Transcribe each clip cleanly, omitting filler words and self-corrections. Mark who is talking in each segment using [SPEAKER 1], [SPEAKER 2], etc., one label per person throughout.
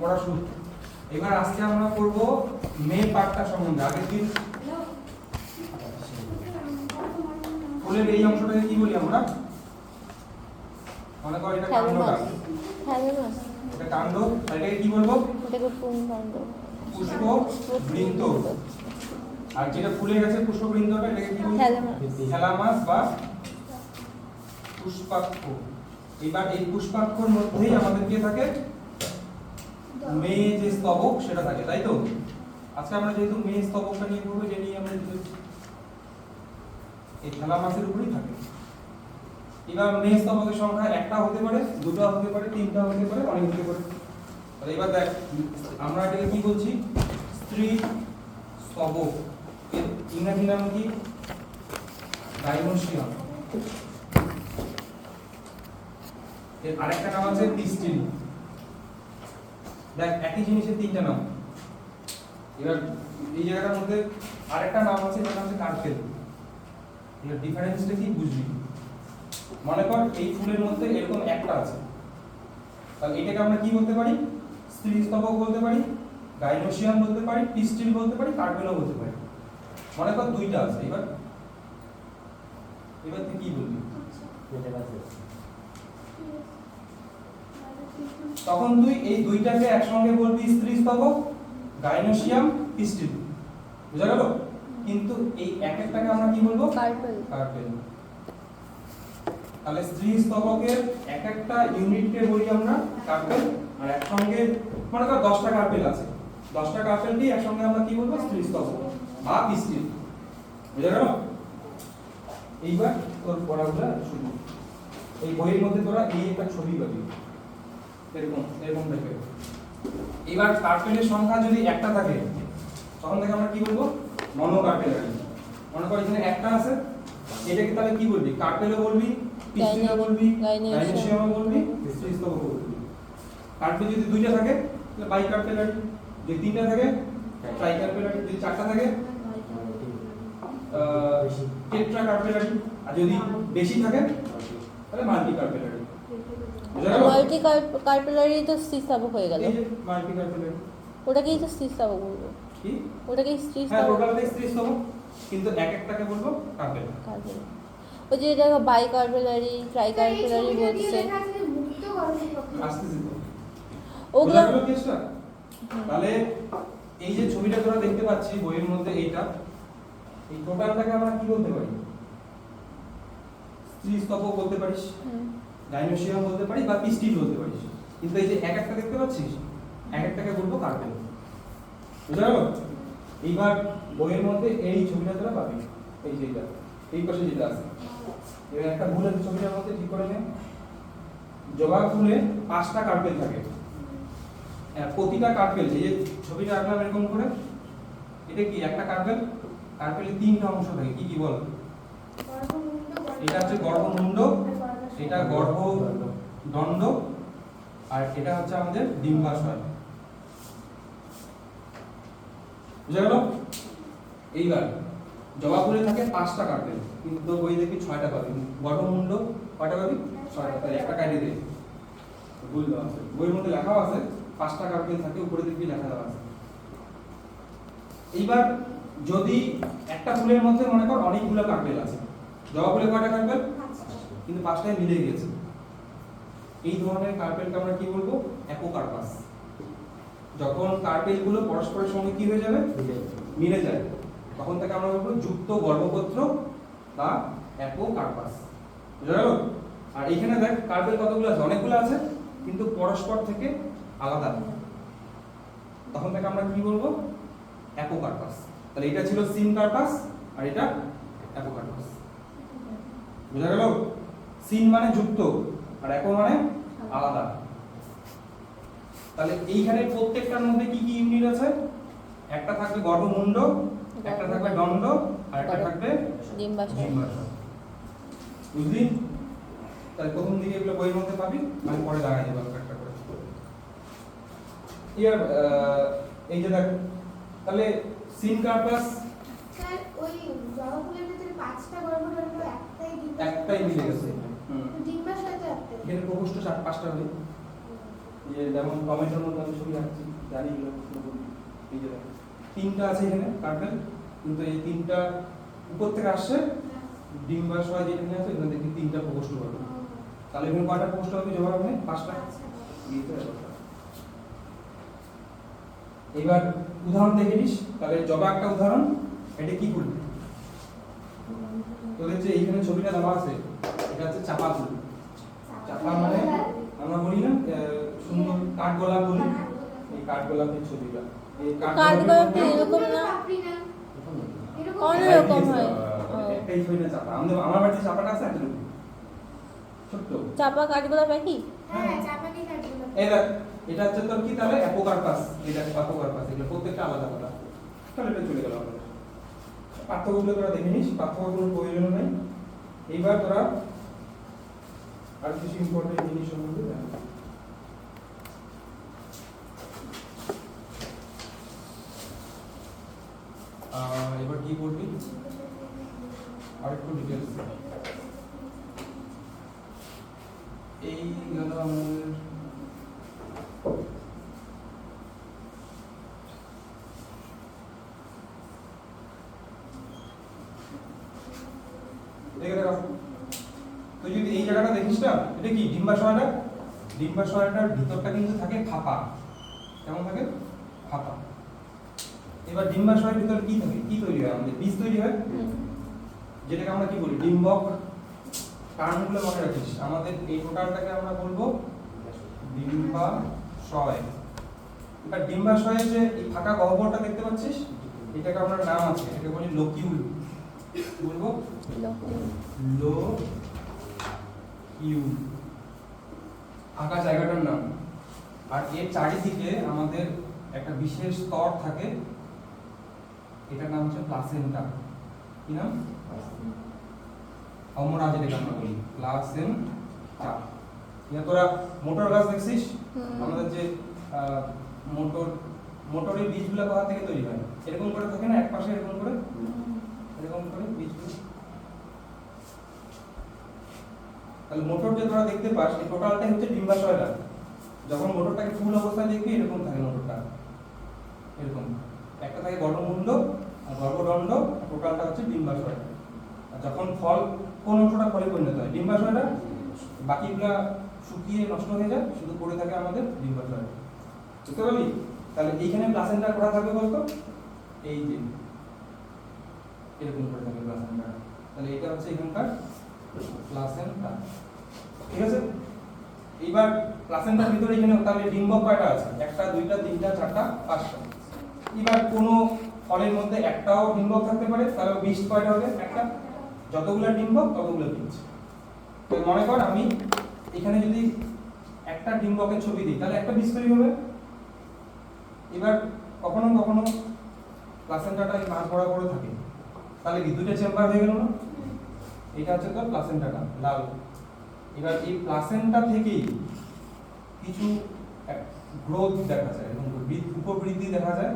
[SPEAKER 1] পড়া শুরু। এবার আজকে আমরা করব মে পার্টটা সম্বন্ধে। আগের দিন ফুলের এই অংশটাকে কি বলি আমরা? মনে করো এটা কাণ্ডটা। এটা কাণ্ড, এটাকে কি বলবো?
[SPEAKER 2] এটাকে পুংকাণ্ড।
[SPEAKER 1] পুষ্পবৃন্ত। আর যেটা ফুলে গেছে পুষ্পবৃন্তটা এটাকে কি বলবো? থ্যালামাস বা পুষ্পাক্ষ। এবার এই পুষ্পাক্ষর মধ্যেই আমাদের কি থাকে? মে যে স্তবক সেটা থাকে, তাই তো? আজকে আমরা যেহেতু মে স্তবকটা নিয়ে পড়বো, যে নিয়ে আমরা এই থ্যালামাসের উপরেই থাকে। এবার মে স্তবকের সংখ্যা একটা হতে পারে, দুটো হতে পারে, তিনটা হতে পারে, অনেক হতে পারে। তাহলে এবার দেখ, আমরা এটাকে কি বলছি? স্ত্রী স্তবক। এর ইংরেজি নাম কি? গাইনোসিয়াম। এর আরেকটা নাম আছে পিস্টিল। দেখ, একই জিনিসের তিনটা নাম। এবার এই জায়গাটার মধ্যে আরেকটা নাম আছে, যেটা হচ্ছে কার্পেল। এর ডিফারেন্সটা কি বুঝবি? মনে কর এই ফুলের মধ্যে এরকম একটা আছে, তাহলে এটাকে আমরা কি বলতে পারি? স্ত্রী স্তবক বলতে পারি, গাইনোসিয়াম বলতে পারি, পিস্টিল বলতে পারি, কার্পেলও বলতে পারি। মনে কর দুইটা আছে। এবার তুই কি বলবি? তখন তুই এই দুইটাকে একসঙ্গে বলবি স্ত্রী স্তবক, গাইনোসিয়াম, পিস্টিল। বুঝা গেল? কিন্তু এই এক একটাকে আমরা কি বলবো?
[SPEAKER 2] কার্পেল।
[SPEAKER 1] কার্পেল। তাহলে স্ত্রী স্তবকের এক একটা ইউনিটকে বলি আমরা কার্পেল, আর একসঙ্গে মনে কর 10টা কার্পেল আছে, 10টা কার্পেলটি একসঙ্গে আমরা কি বলবো? স্ত্রী স্তবক বা পিস্টিল। বুঝা গেল? এইবার তোর পড়াগুলো শুরু। এই বইয়ের মধ্যে তোরা এই একটা ছবি পাবি, এরকম টাইপের। এবার কার্পেলের সংখ্যা যদি একটা থাকে, তখন থেকে আমরা কি বলবো? মনোকার্পেলারি। মনে কর এখানে একটা আছে, এটাকে তাহলে কি বলবি? কার্পেলও বলবি, পিস্টিলও বলবি, গাইনোসিয়ামও বলবি, স্ত্রী স্তবকও বলবি। কার্পেল যদি দুইটা থাকে তাহলে বাইকার্পেলারি, যদি তিনটা থাকে ট্রাইকার্পেলারি, যদি চারটা থাকে টেট্রাকার্পেলারি, আর যদি বেশি থাকে তাহলে মাল্টিকার্পেলারি।
[SPEAKER 2] মাল্টি কার্পেলারি তো স্ত্রী স্তবক হয়ে গেল।
[SPEAKER 1] এই যে মাল্টিকার্পেলারি,
[SPEAKER 2] ওটাকেই তো স্ত্রী স্তবক বলবো।
[SPEAKER 1] কি?
[SPEAKER 2] ওটাকেই স্ত্রী
[SPEAKER 1] হ্যাঁ,
[SPEAKER 2] স্তবক।
[SPEAKER 1] টোটালটাই স্ত্রী স্তবক, কিন্তু এক একটাকে বলবো কার্পেল।
[SPEAKER 2] কার্পেল। ওই যে এটা বাই কার্পেলারি, ট্রাই কার্পেলারি বলছে।
[SPEAKER 1] আসতেছি তো।
[SPEAKER 2] ওগুলো
[SPEAKER 1] বুঝা গেল কেসটা? তাহলে এই যে ছবিটা তোরা দেখতে পাচ্ছি বইয়ের মধ্যে, এইটা এই টোটালটাকে আমরা কি বলতে পারি? স্ত্রী স্তবক বলতে পারিস, গাইনোসিয়াম বলতে পারি, বা পিস্টিল বলতে পারিস। কিন্তু এই যে এক একটা দেখতে পাচ্ছিস, এক একটাকে বলবো কার্পেল। বুঝা গেল? এইবার বইয়ের মধ্যে এই ছবিটা তোরা পাবি, এই যেটা এই পাশে যেটা আছে। এবার একটা ভুল আছে ছবিটার মধ্যে, ঠিক করে নে। জবা ফুলে 5টা কার্পেল থাকে। প্রতিটা কার্পেল, এই যে ছবিটা আঁকলাম এরকম করে, এটা কি একটা কার্পেল? কার্পেলের 3টা অংশ থাকে, কি কি বল? এটা হচ্ছে গর্ভমুণ্ড, এটা গর্ভদণ্ড, আর এটা হচ্ছে আমাদের ডিম্বাশয়। বুঝা গেল? এইবার জবা ফুলে থাকে 5টা কার্পেল, কিন্তু বই দেখি 6টা পাবি। গর্ভমুণ্ড কয়টা পাবি? 6টা। তাহলে একটা কাটে দে, ভুল দেওয়া আছে বইয়ের মধ্যে, লেখাও আছে 5টা কার্পেল থাকে, উপরে দেখবি লেখা দেওয়া আছে। এইবার যদি একটা ফুলের মধ্যে মনে কর অনেকগুলো কার্পেল আছে, জবা ফুলে কয়টা কার্পেল? কিন্তু 5টায় মিলে গেছে, এই ধরনের কার্পেলকে আমরা কি বলবো? অ্যাপোকার্পাস। যখন কার্পেলগুলো পরস্পরের সঙ্গে কি হয়ে যাবে? মিলে যায়, তখন তাকে আমরা বলবো যুক্ত গর্ভপত্র বা অ্যাপোকার্পাস। বুঝা গেল? আর এখানে দেখ কার্পেল কতগুলো আছে? অনেকগুলো আছে, কিন্তু পরস্পর থেকে আলাদা, তখন তাকে আমরা কি বলবো? অ্যাপোকার্পাস। তাহলে এটা ছিল সিনকার্পাস, আর এটা অ্যাপোকার্পাস। বুঝা গেল? সিন মানে যুক্ত, আর অ্যাপো মানে আলাদা। তাহলে এইখানে প্রত্যেকটার মধ্যে কি কি ইউনিট আছে? একটা থাকবে গর্ভমুণ্ড, একটা থাকবে দণ্ড, আর একটা থাকবে
[SPEAKER 2] ডিম্বাশয়।
[SPEAKER 1] বুঝলি? তাহলে প্রথম দিকে এগুলো বইয়ের মধ্যে পাবি, আমি পরে দাঁড়াই দেবো একটা করে। ইয়ার এই যে দেখ, তাহলে সিনকার্পাস
[SPEAKER 3] স্যার ওই জবা ফুলের ভিতরে 5টা গর্ভদণ্ড, একটাই
[SPEAKER 1] মিলে গেছে।
[SPEAKER 3] ডিম্বাশয় তো একটাই।
[SPEAKER 1] এখানে প্রকোষ্ঠ 5টা হবে, এই যে যেমন টমেটোর মধ্যে আমি ছবি রাখছি, জানি এগুলো এই যে দেখো, তিনটা আছে এখানে কার্পেল, কিন্তু এই তিনটা উপর থেকে আসছে ডিম্বাশয় যেটা নিয়ে আছে এখানে দেখি তিনটা প্রকোষ্ঠ পাবে। তাহলে এখানে কয়টা প্রকোষ্ঠ হবে জবাব হবে? 5টা। এবার উদাহরণ দেখে নিস, তাহলে জবা একটা উদাহরণ। এটা কি ফুল? তোদের যে এইখানে ছবিটা দেওয়া আছে এটা হচ্ছে চাপা ফুল। চাপা মানে আমরা বলি না সুন্দর কাঠগোলাপ বলি, এই কাঠগোলাপের ছবিটা। এই
[SPEAKER 2] কাঠগোলাপ এরকম না, অন্যরকম হয়।
[SPEAKER 1] এই ছবিটা চাপা। আমার বাড়িতে চাপাটা আছে একটা ছোট্ট
[SPEAKER 2] চাপা কাঠগোলাপ একই?
[SPEAKER 3] হ্যাঁ, চাপাতি কাঠগুলো।
[SPEAKER 1] এই দেখ, এটা হচ্ছে তোর কি তাহলে অ্যাপোকার্পাস, এটা অ্যাপোকার্পাস, এগুলো প্রত্যেকটা আলাদা আলাদা। তাহলে এটা চলে গেল আমাদের। পার্থক্যগুলো তোরা দেখে নিস, পার্থক্য কোনো প্রয়োজন নেই। এইবার তোরা আর কিছু ইম্পর্টেন্ট জিনিস সম্বন্ধে জান। এবার কি বলবি আরেকটু ডিটেলস। এই গেল আমাদের দেখে দেখো, তুই যদি এই জায়গাটা দেখিস না, এটা কি ডিম্বাশয়টা? ডিম্বাশয়টার ভিতরটা কিন্তু থাকে ফাঁপা। কেমন থাকে? ফাঁপা। এবার ডিম্বাশয়ের ভিতর কি থাকে? কি তৈরি হয়? আমাদের বীজ তৈরি হয়, যেটাকে আমরা কি বলি? ডিম্বক। কারণগুলো মনে রাখিস, আমাদের এই টোটালটাকে আমরা বলবো ডিম্বাশয়। এবার ডিম্বাশয়ের যে এই ফাঁকা গহ্বরটা দেখতে পাচ্ছিস, এটাকে আমরা নাম আছে, এটাকে বলি লোকিউল। কি বলবো? লোকিউল, ফাঁকা জায়গাটার নাম। আর এর চারিদিকে আমাদের একটা বিশেষ স্তর থাকে, এটার নাম হচ্ছে প্লাসেন্টা। কি নাম? অমরা, যেটাকে আমরা বলি প্লাসেন্টা। তোরা মোটর গাছ দেখছিস? আমাদের যে মোটরের বীজগুলো কোথা থেকে তৈরি হয়? এরকম করে থাকে না, এক পাশে এরকম করে বীজগুলো। তাহলে মোটর যে তোরা দেখতে পাস, এই টোটালটাই হচ্ছে ডিম্বাশয়টা। যখন মোটরটাকে ফুল অবস্থায় দেখবি এরকম থাকে মোটরটা, এরকম একটা থাকে গর্ভমুণ্ড আর গর্ভদণ্ড, টোটালটা হচ্ছে ডিম্বাশয়। আর যখন ফল, কোন অংশটা ফলে পরিণত হয়? ডিম্বাশয়টা। বাকিগুলা শুকিয়ে নষ্ট হয়ে যায়, শুধু পড়ে থাকে আমাদের ডিম্বাশয়। বুঝতে পারলি? তাহলে এইখানে প্লাসেন্টা কোথা থাকবে বলতো? এই যে এরকম করে থাকে প্লাসেন্টা। তাহলে এটা হচ্ছে এখানকার প্লাসেন্টা। ঠিক আছে? এইবার প্লাসেন্টার ভিতরে এখানে তাহলে ডিম্বক কয়টা আছে? 1টা 2টা 3টা 4টা 5টা। এবার কোনো ফলের মধ্যে একটাও ডিম্বক থাকতে পারে, তাহলে বীজ কয়টা হবে? একটা। যতগুলো ডিম্বক ততগুলো বীজ। তো মনে কর আমি এখানে যদি একটা ডিম্বকের ছবি দিই, তাহলে একটা বীজ তৈরি হবে। এবার কখনো কখনো প্লাসেন্টাটা এই মাঝ বরাবর থাকে, তাহলে কি 2টা চেম্বার হয়ে গেল না? এটা হচ্ছে তো প্লাসেন্টাটা লাল। এবার এই প্লাসেন্টা থেকেই কিছু গ্রোথ দেখা যায় এবং উপবৃদ্ধি দেখা যায়।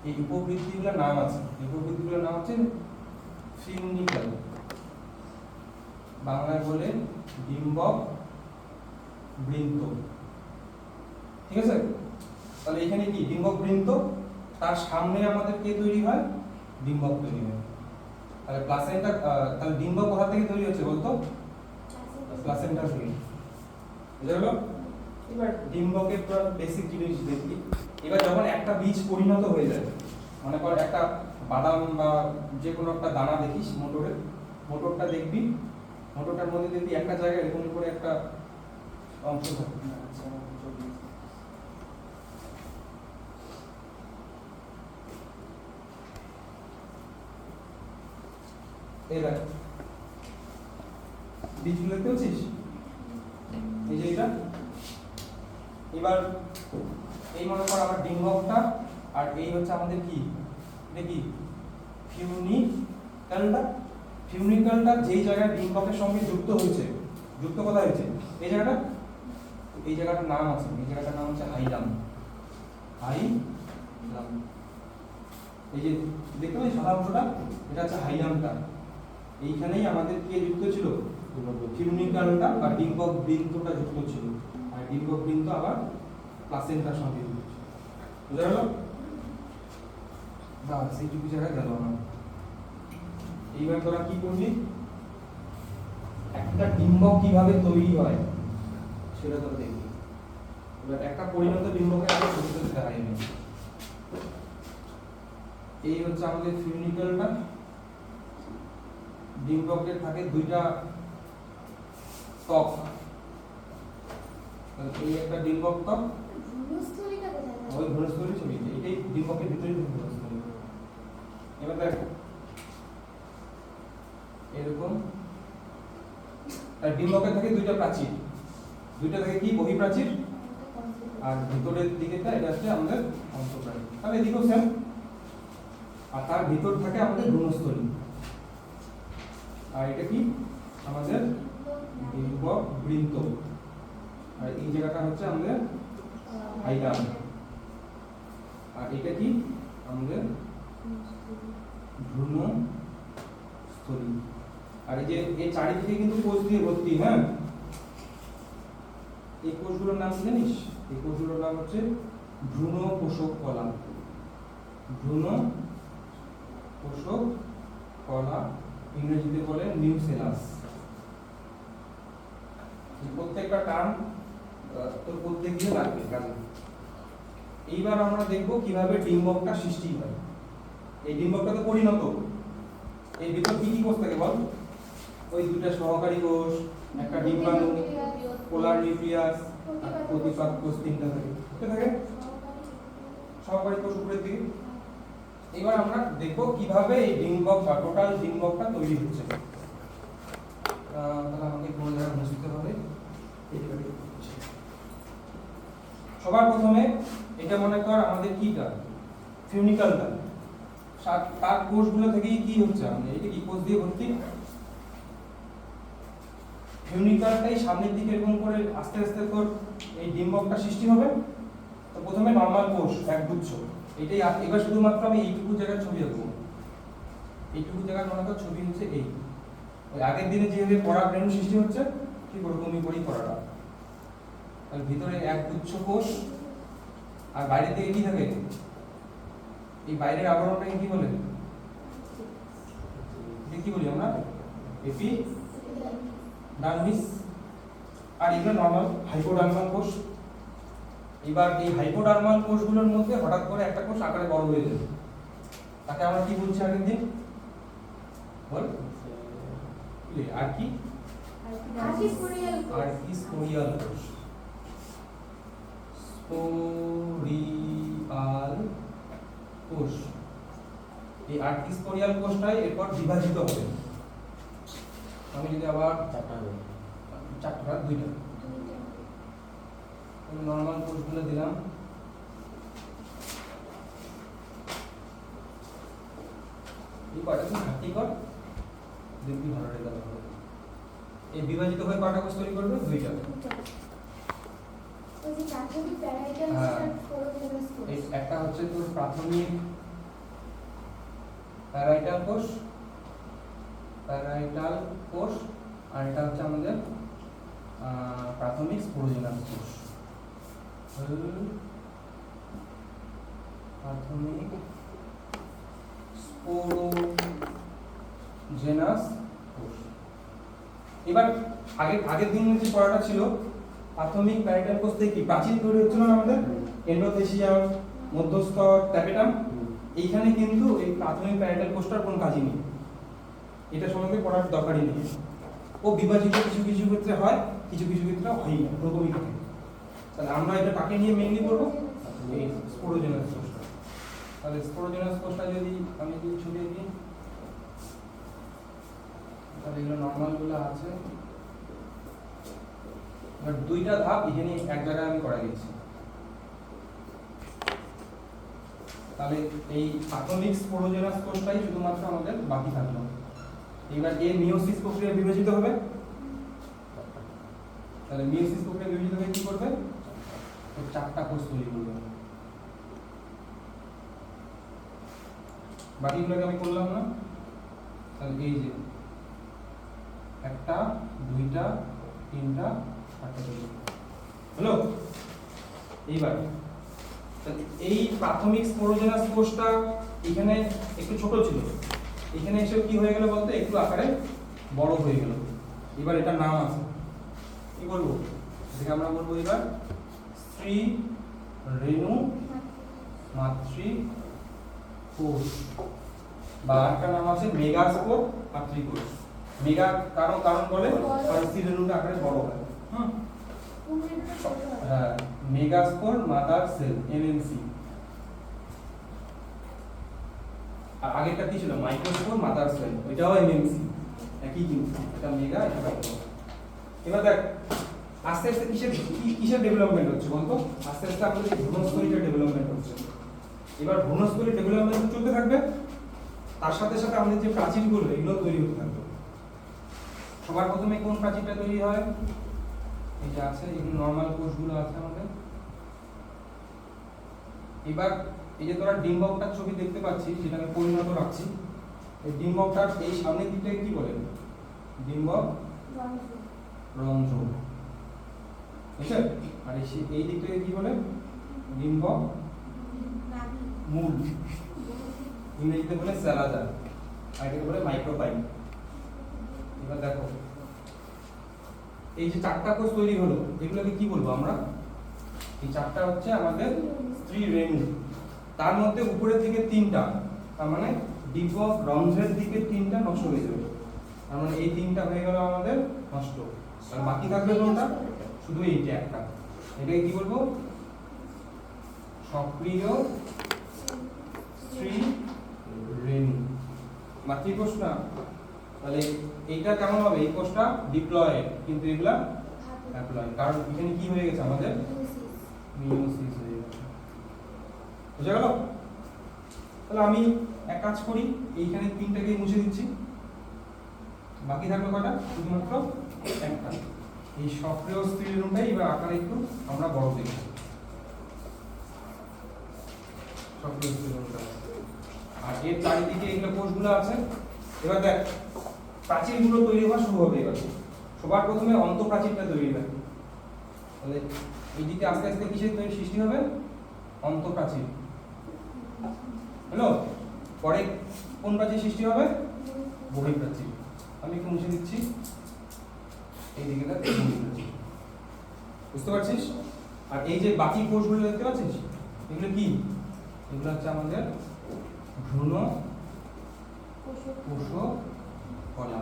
[SPEAKER 1] এই উপবৃদ্ধিগুলোর নাম আছে, উপবৃদ্ধিগুলোর নাম হচ্ছে ফিউনিকল, বাংলায় বলে ডিম্বক বৃন্ত। ঠিক আছে? তাহলে এখানে কি ডিম্বক বৃন্ত, তার সামনে আমাদের কে তৈরি হয়? ডিম্বক তৈরি হয়। তাহলে প্লাসেন্টা, তাহলে ডিম্বক কোথা থেকে তৈরি হচ্ছে বলতো? প্লাসেন্টা থেকে। বুঝা গেল? এবার ডিম্বকের পুরো বেসিক জিনিস দেখি। এবার যখন একটা বীজ পরিণত হয়ে যায়, মনে কর একটা বাদাম বা যে কোনো একটা দানা দেখিস মোটরটা দেখবি, মোটরটার মধ্যে দেখবি একটা জায়গায় এরকম করে একটা অংশ থাকে। এই দেখ, বীজগুলো দেখতে পাচ্ছিস? এই যে এটা। এবার এই মনে কর আমার ডিম্বকটা, আর এই হচ্ছে আমাদের কি, এটা কি ফিউনিকলটা। ফিউনিকলটা যেই জায়গায় ডিম্বকের সঙ্গে যুক্ত হয়েছে, যুক্ত কোথায় হয়েছে? এই জায়গাটা। এই জায়গাটার নাম আছে, এই জায়গাটার নাম হচ্ছে হাইলাম। হাইলাম, এই যে দেখতে পাচ্ছি সাদা অংশটা, এটা হচ্ছে হাইলামটা। এইখানেই আমাদের কে যুক্ত ছিল? ফিউনিকলটা বা ডিম্বক বৃন্তটা যুক্ত ছিল। আর ডিম্বক বৃন্ত আবার প্লাসেন্টার সঙ্গে বুঝা গেল? বাস এইটুকু জায়গায় গেল না। এইবার তোরা কি করবি, একটা ডিম্বক কিভাবে তৈরি হয় সেটা তোরা দেখবি। এবার একটা পরিণত ডিম্বকে আগে ছবিতে দেখাই আমি। এই হচ্ছে আমাদের ফিউনিকলটা। ডিম্বকের থাকে দুইটা ত্বক, এই একটা ডিম্বক ত্বক,
[SPEAKER 3] ভ্রূণস্থলীটা কোথায় থাকে?
[SPEAKER 1] ওই ভ্রূণস্থলী ছবি, এটাই ডিম্বকের ভিতরে ভ্রূণস্থলী। এবার দেখ এরকম, আর ডিম্বকের থাকে দুইটা প্রাচীর, দুইটা থাকে কি বহিঃপ্রাচীর, আর ভিতরের দিকেটা এটা হচ্ছে আমাদের অন্তঃপ্রাচীর। তাহলে এদিকেও সেম, আর তার ভিতর থাকে আমাদের ভ্রূণস্থলী, আর এটা কি আমাদের ডিম্বক বৃন্ত, আর এই জায়গাটা হচ্ছে আমাদের হাইলাম, আর এটা কি আমাদের ভ্রূণস্থলী। আর এই যে এই চারিদিকে কিন্তু কোষ দিয়ে ভর্তি। হ্যাঁ, এই কোষগুলোর নাম কি জানিস? এই কোষগুলোর নাম হচ্ছে ভ্রূণ পোষক কলা। ভ্রূণ পোষক কলা, ইংরেজিতে বলে নিউসেলাস। প্রত্যেকটা টার্ম তোর করতে গিয়ে লাগবে কাজে। এইবার আমরা দেখব কিভাবে ডিম্বকটা সৃষ্টি হয়। এই ডিম্বকটা তো পরিণত, এই ভিতর কি কি কোষ থাকে বল? ওই দুটো সহকারী কোষ, একটা ডিম্বাণু, পোলার নিউক্লিয়াস, আর প্রতিপাদ কোষ, তিনটা থাকে। কে থাকে? সহকারী কোষ উপরের দিকে। এবার আমরা দেখব কিভাবে এই ডিম্বক বা টোটাল ডিম্বকটা তৈরি হচ্ছে। তাহলে আমাকে কোন জায়গায় বুঝতে হবে। সবার প্রথমে এটা মনে কর আমাদের কিটা ফিউনিকলটা, তার কোষগুলো থেকেই কি হচ্ছে, আমাদের এটা কি কোষ দিয়ে ভর্তি। ফিউনিকলটাই সামনের দিকে এরকম করে আস্তে আস্তে তোর এই ডিম্বকটা সৃষ্টি হবে। তো প্রথমে নরমাল কোষ একগুচ্ছ, এটাই। এবার শুধুমাত্র আমি এইটুকু জায়গার ছবি আঁকবো। এইটুকু জায়গার মনে কর ছবি হচ্ছে এই, ওই আগের দিনে যেভাবে পড়া রেণু সৃষ্টি হচ্ছে ঠিক ওরকমই করেই পড়াটা। তাহলে ভিতরে একগুচ্ছ কোষ, আর বাইরের দিকে কি থাকে? এই বাইরের আবরণটাকে কি বলে? কি বলি আমরা? এপিডার্মিস। আর এগুলো নরমাল হাইপোডার্মাল কোষ। এবার এই হাইপোডার্মাল কোষগুলোর মধ্যে হঠাৎ করে একটা কোষ আকারে বড় হয়ে যাবে, তাকে আমরা কি বলছি আগের দিন বল? আর কি? আর্কিস্পোরিয়াল কোষ। স্পোরিয়াল কোষ। এই আর্কিস্পোরিয়াল কোষটাই এরপর বিভাজিত হবে। আমি যদি আবার চারটা দুইটা নরমাল কোষগুলো দিলাম, এই কয়টা তুমি ঘাটতি কর, দেখবি ভালো রেজাল্ট হবে। এই বিভাজিত হয়ে কয়টা কোষ তৈরি করবে? দুইটা। একটা হচ্ছে তোর প্রাথমিক প্যারাইটাল কোষ, প্যারাইটাল কোষ, আর এটা হচ্ছে আমাদের প্রাথমিক স্পোরোজেনাস কোষ। প্রাথমিক স্পোরোজেনাস কোষ। এবার আগের দিন যে পড়াটা ছিল, প্রাথমিক প্যারাইটাল কোষ থেকে কি প্রাচীর তৈরি হচ্ছিল না আমাদের? এন্ডোথেসিয়াম, মধ্যস্থ, ট্যাপেটাম। এইখানে কিন্তু এই প্রাথমিক প্যারাইটাল কোষটার কোনো কাজই নেই, এটা সম্বন্ধে পড়ার দরকারই নেই। ও বিভাজিত কিছু কিছু ক্ষেত্রে হয়, কিছু কিছু ক্ষেত্রে হয় না, ওরকমই থাকে। তাহলে আমরা এটা কাকে নিয়ে মেইনলি করবো? এই স্পোরোজেনাস কোষটা। তাহলে স্পোরোজেনাস কোষটা যদি আমি যদি ছড়িয়ে দিই, তাহলে এগুলো নর্মালগুলো আছে। এবার দুইটা ধাপ এখানে এক জায়গায় আমি করা গেছি। তাহলে এই প্রাথমিক স্পোরোজেনাস কোষটাই শুধুমাত্র আমাদের বাকি থাকলো। এবার এর মিওসিস প্রক্রিয়া বিভাজিত হবে। তাহলে মিওসিস প্রক্রিয়া বিভাজিত হয়ে কি করবে? চারটা কোষ তৈরি করবে। বাকিগুলোকে আমি করলাম না। তাহলে এই যে একটা, দুইটা, তিনটা, চারটা তৈরি হলো। এইবার এই প্রাথমিক স্পোরোজেনাস কোষটা এখানে একটু ছোট ছিল, এখানে এসে কি হয়ে গেল বলতে একটু আকারে বড় হয়ে গেল। এবার এটার নাম আছে, কি বলবো এটাকে আমরা বলবো এবার স্ত্রী রেণু মাতৃ কোষ, বা একটা নাম আছে মেগাস্পোর মাতৃকোষ। মেগা কারণ বলে কারণ স্ত্রী রেণুটা আকারে বড় হয়। হ্যাঁ, মেগাস্পোর মাদার সেল এমএমসি। আর আগেরটা কি ছিল মাইক্রোস্পোর মাদার সেল, ওইটাও এমএমসি, একই কিন্তু এটা মেগা এটা মাইক্রো। এবার দেখ আস্তে আস্তে কিসের ডেভেলপমেন্ট হচ্ছে বলতো, আস্তে আস্তে আমাদের ভ্রূণস্থলীর ডেভেলপমেন্ট হচ্ছে। এবার ভ্রূণস্থলীর ডেভেলপমেন্ট চলতে থাকবে, তার সাথে সাথে আমাদের যে প্রাচীরগুলো এগুলো তৈরি হতে থাকবে। সবার প্রথমে কোন প্রাচীরটা তৈরি হয়, এটা আছে, এগুলো নরমাল কোষগুলো আছে আমাদের। এবার এই যে তোরা ডিম্বকটার ছবি দেখতে পাচ্ছিস, যেটা আমি পরিণত রাখছি, এই ডিম্বকটার এই সামনের দিকটাকে কি বলে, ডিম্বক রন্ধ্র, বুঝছে? আর এই দিকটাকে কি বলে, ডিম্বক মূল, ইংরেজিতে বলে স্যালাজার, আর এটাকে বলে মাইক্রোপাইল। এবার দেখো এই যে চারটা কোষ তৈরি হলো, এগুলোকে কি বলবো আমরা, এই চারটা হচ্ছে আমাদের স্ত্রী রেণু। তার মধ্যে উপরের দিকে তিনটা, তার মানে ডিম্বক রন্ধ্রের দিকে তিনটা নষ্ট হয়ে যাবে, তার মানে এই তিনটা হয়ে গেল আমাদের নষ্ট। আর বাকি থাকবে কোনটা, শুধু এইটা একটা, এটাকে কি বলবো, সক্রিয় স্ত্রী রেণু মাতৃকোষ না। তাহলে এইটা কেমন হবে, এই কোষটা ডিপ্লয়েড, কিন্তু এগুলা হ্যাপ্লয়েড, কারণ এখানে কি হয়ে গেছে আমাদের মিয়োসিস হয়ে গেছে। বুঝা গেল? তাহলে আমি এক কাজ করি, এইখানে তিনটাকে মুছে দিচ্ছি, বাকি থাকবে কয়টা, শুধুমাত্র একটা, এই সক্রিয় স্ত্রী রেণুটাই এবার আকারে একটু আমরা বড় দেখব, সক্রিয় স্ত্রী রেণুটা। আর এর চারিদিকে এগুলো কোষগুলো আছে। এবার দেখ প্রাচীরগুলো তৈরি হওয়া শুরু হবে। এবার সবার প্রথমে অন্তঃপ্রাচীরটা তৈরি হবে, তাহলে এইদিকে আস্তে আস্তে কিসের তৈরি সৃষ্টি হবে, অন্তঃপ্রাচীর হলো। পরে কোন প্রাচীর সৃষ্টি হবে, বহিঃপ্রাচীর। আমি একটু মুছে দিচ্ছি এইদিকে, বুঝতে পারছিস? আর এই যে বাকি কোষগুলো দেখতে পাচ্ছিস, এগুলো কি, এগুলো হচ্ছে আমাদের ভ্রূণ কোষ কলা।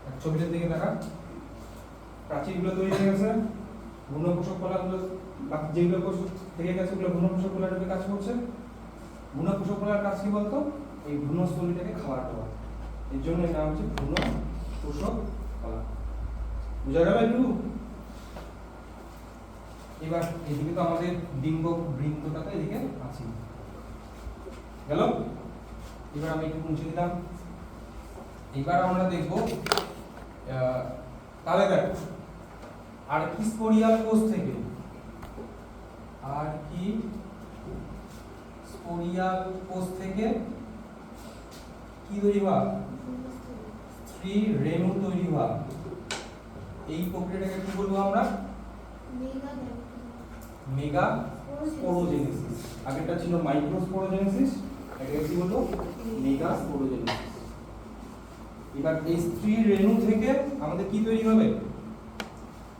[SPEAKER 1] এক ছবিটার দিকে দেখা, প্রাচীরগুলো তৈরি হয়ে গেছে, ভ্রূণ কোষ কলাগুলো বাকি যেগুলো কোষ থেকে গেছে ওগুলো ভ্রূণ কোষ কলার কাজ করছে। ভ্রূণ কোষ কলার কাজ কি বলতো, এই ভ্রূণস্থলীটাকে খাবার দেওয়া, এর জন্য এর নাম হচ্ছে ভ্রূণ কোষ কলা। বুঝা গেল একটু? এবার এদিকে তো আমাদের ডিম্বক বৃন্তটা তো এদিকে আছে গেল। এবার আমি একটু মুছে দিলাম। এবার আমরা দেখব, তাহলে দেখ আর্কিস্পোরিয়াল কোষ থেকে, আর্কিস্পোরিয়াল কোষ থেকে কি তৈরি হওয়া, স্ত্রী রেণু তৈরি হওয়া, এই প্রক্রিয়াটাকে কি বলবো আমরা, মেগা স্পোরোজেনেসিস। আগেরটা ছিল মাইক্রোস্পোরোজেনেসিস, এটাকে কি বলবো, মেগা স্পোরোজেনেসিস। এবার এই স্ত্রী রেণু থেকে আমাদের কি তৈরি হবে,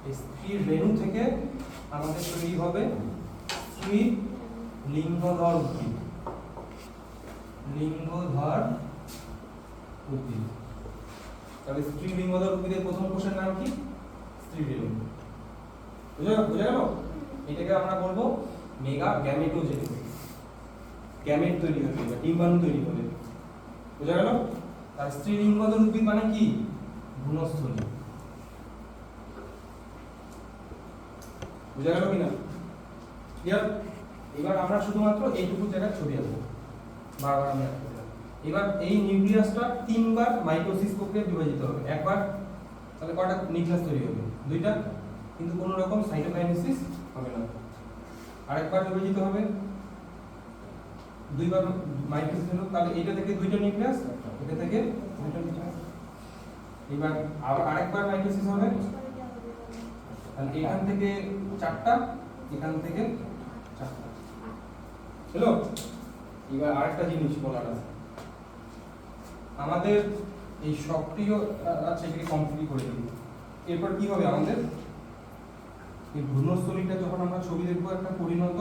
[SPEAKER 1] এই স্ত্রী রেণু থেকে আমাদের তৈরি হবে স্ত্রী লিঙ্গধর উদ্ভিদ, লিঙ্গধর উদ্ভিদ। তাহলে স্ত্রী লিঙ্গধর উদ্ভিদের প্রথম কোষের নাম কি, স্ত্রী রেণু। বুঝা গেল? এটাকে আমরা বলবো মেগা গ্যামেটোজেনেসিস, গ্যামেট তৈরি হবে বা ডিম্বাণু তৈরি হবে। বুঝা গেল? আর স্ত্রী লিঙ্গধর উদ্ভিদ মানে কি, ভ্রূণস্থলী। বুঝা গেল কিনা, ক্লিয়ার? এবার আমরা শুধুমাত্র এইটুকু জায়গায় ছবি আঁকবো, বারবার আমি আঁকতে দিলাম। এবার এই নিউক্লিয়াসটা তিনবার মাইটোসিস প্রক্রিয়ায় বিভাজিত হবে। একবার তাহলে কয়টা নিউক্লিয়াস তৈরি হবে, দুইটা, কিন্তু কোনো রকম সাইটোকাইনেসিস হবে না। আরেকবার বিভাজিত হবে, দুইবার মাইটোসিস হলো, তাহলে এটা থেকে দুইটা নিউক্লিয়াস, এটা থেকে দুইটা নিউক্লিয়াস। এবার আবার আরেকবার মাইটোসিস হবে, তাহলে এখান থেকে চারটা, এখান থেকে হলো? এবার আরেকটা জিনিস বলার আছে, আমাদের এই সক্রিয় আচ্ছা এটাকে কমপ্লিট করে দিই। এরপর কি হবে আমাদের এই ভ্রূণস্থলীটা যখন আমরা ছবি দেখবো একটা পরিণত,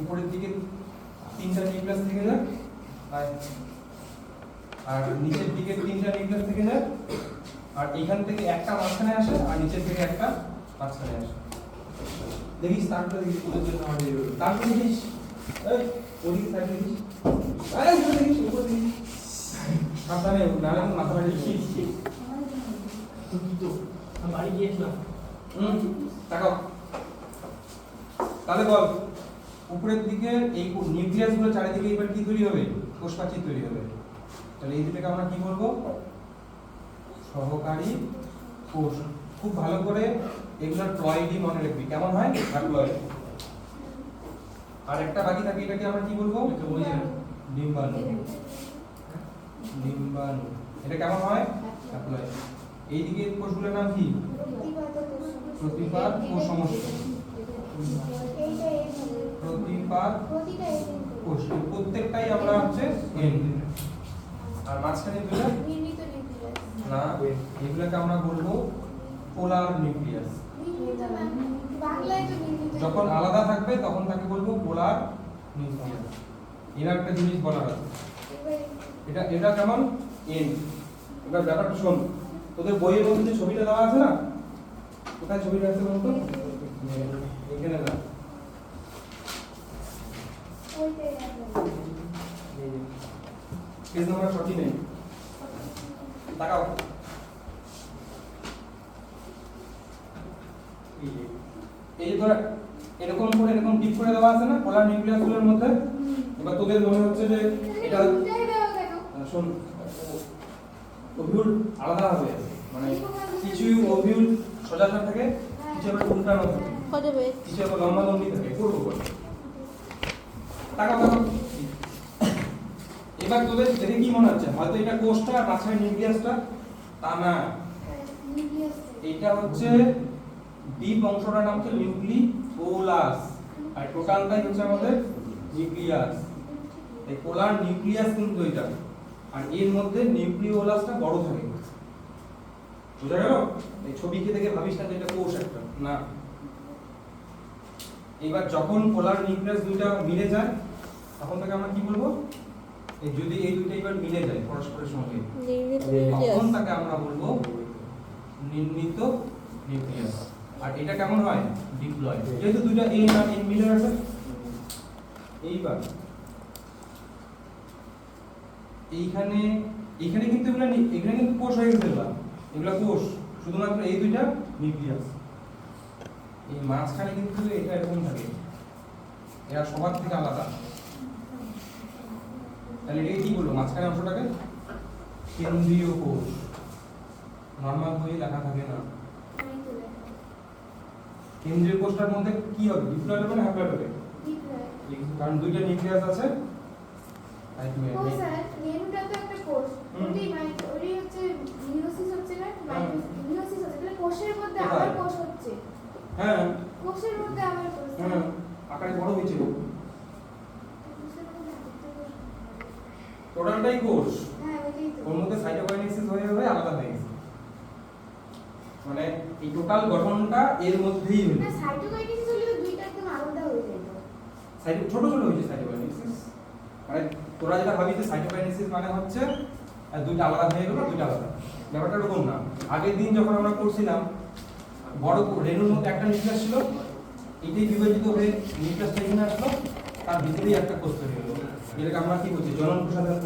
[SPEAKER 1] উপরের দিকে 3টা নিউক্লিয়াস থেকে যায় আর নিচের দিকে 3টা নিউক্লিয়াস থেকে যায়, আর এখান থেকে একটা মাঝখানে আসে আর নিচের থেকে একটা মাঝখানে আসে। দেখিস তারপরে দেখিস পুরো জন্য আমাদের তারপরে দেখিস এই ওদিকে সাইড দেখিস আরে উপরে দেখিস উপরে দেখিস সাবধানে নালে মাথা বাড়ি দেখিস
[SPEAKER 4] তো আমি বাড়ি গিয়েছিলাম।
[SPEAKER 1] তাকাও তাহলে বল উপরের দিকে এই নিউক্লিয়াস গুলো চারিদিকে এবার কি তৈরি হবে? কোষপ্রাচীর তৈরি হবে। তাহলে এই দুটোকে আমরা কি বলবো? সহকারী কোষ। খুব ভালো করে এগুলোর প্লয়েডি মনে রাখবি, কেমন হয়? হ্যাপ্লয়েড। আর একটা বাকি থাকে, এটাকে আমরা কি বলবো? ডিম্বাণু। ডিম্বাণু এটা কেমন হয়? হ্যাপ্লয়েড। এইদিকে কোষগুলোর নাম কি? প্রতিপাদ কোষসমষ্টি। প্রতিপাদ কোষ। প্রত্যেকটাই আমরা হচ্ছে এন। আর মাঝখানে দুটো না, এগুলোকে আমরা বলবো পোলার নিউক্লিয়াস। যখন আলাদা থাকবে তখন তাকে বলবো পোলার নিউক্লিয়াস। এর একটা জিনিস বলার আছে, এটা এটা কেমন এন। এবার ব্যাপারটা শোন, তোদের বইয়ের মধ্যে যে ছবিটা দেওয়া আছে না, কোথায় ছবিটা আছে বলতো? এখানে না, পেজ নাম্বার 49 তাকাও। এই যে ধর এরকম করে এরকম ডিপ করে দেওয়া আছে না পোলার নিউক্লিয়াস গুলোর মধ্যে। এবার তোদের মনে হচ্ছে যে এটা শোন ওভিউল আলাদা হবে, মানে কিছু ওভিউল সোজা থাকে, কিছু আবার উল্টানো থাকে,
[SPEAKER 2] কত পেজ?
[SPEAKER 1] কিছু আবার লম্বা লম্বি থাকে। করবো বল তাকাও তাকাও। এবার তোদের দেখে কি মনে হচ্ছে? হয়তো এটা কোষটা আর মাঝখানে নিউক্লিয়াসটা, তা না। এটা হচ্ছে ডিপ অংশটার নাম হচ্ছে নিউক্লিওলাস, আর টোটালটাই হচ্ছে আমাদের নিউক্লিয়াস। এই পোলার নিউক্লিয়াস কিন্তু এটা, আর এর মধ্যে নিউক্লিওলাসটা বড় থাকে। বুঝা গেল? এই ছবিকে দেখে ভাবিস না যে এটা কোষ একটা, না। এবার যখন পোলার নিউক্লিয়াস দুইটা মিলে যায় তখন তাকে আমরা কি বলবো? এই যদি এই দুইটা এবার মিলে যায় পরস্পরের সঙ্গে তখন তাকে আমরা বলবো নির্মিত নিউক্লিয়াস। আর এটা কেমন হয়? ডিপ্লয়েড। যেহেতু দুইটা এন আর এন মিলে আছে, এইবার এইখানে এইখানে কিন্তু এখানে কিন্তু কোষ হয়ে গেছে। এগুলা কোষ, শুধুমাত্র এই দুইটা নিউক্লিয়াস। এই মাঝখানে কিন্তু এটা এরকম থাকে, এরা সবার থেকে আলাদা। তাহলে এটাকে কি বলবো? মাঝখানে অংশটাকে কেন্দ্রীয় কোষ। নরমাল বইয়ে লেখা থাকে না। কেন্দ্রীয় কোষটার মধ্যে কি হবে? ডিপ্লয়েড হবে না হ্যাপ্লয়েড হবে? কারণ দুইটা নিউক্লিয়াস আছে তাই তুমি
[SPEAKER 3] নেমটা তো একটা কোষ, ওই ওই হচ্ছে মিয়োসিস হচ্ছে না, মিয়োসিস হচ্ছে তাহলে কোষের মধ্যে আবার কোষ হচ্ছে।
[SPEAKER 1] হ্যাঁ,
[SPEAKER 3] কোষের মধ্যে আবার কোষ।
[SPEAKER 1] হ্যাঁ, আকারে বড় হয়েছে। টোটালটাই কোষ।
[SPEAKER 3] হ্যাঁ, ওইটাই তো।
[SPEAKER 1] ওর মধ্যে সাইটোকাইনেসিস হয়ে আলাদা হয়ে গেছে, মানে এই টোটাল গঠনটা এর মধ্যেই হলো।
[SPEAKER 3] না, সাইটোকাইনেসিস হলে দুইটা একদম আলাদা হয়ে যেত।
[SPEAKER 1] ছোট ছোট হয়েছে সাইটোকাইনেসিস, মানে তোরা যেটা ভাবিস যে সাইটোকাইনেসিস মানে হচ্ছে দুইটা আলাদা হয়ে গেল, দুইটা আলাদা। ব্যাপারটা এরকম না। আগের দিন যখন আমরা করছিলাম বড় রেণুর মধ্যে একটা নিউক্লিয়াস ছিল, এটাই বিভাজিত হয়ে নিউক্লিয়াসটা এখানে আসলো, তার ভিতরেই একটা কোষ তৈরি হলো। এটাকে আমরা কি বলছি? জনন প্রসাধন।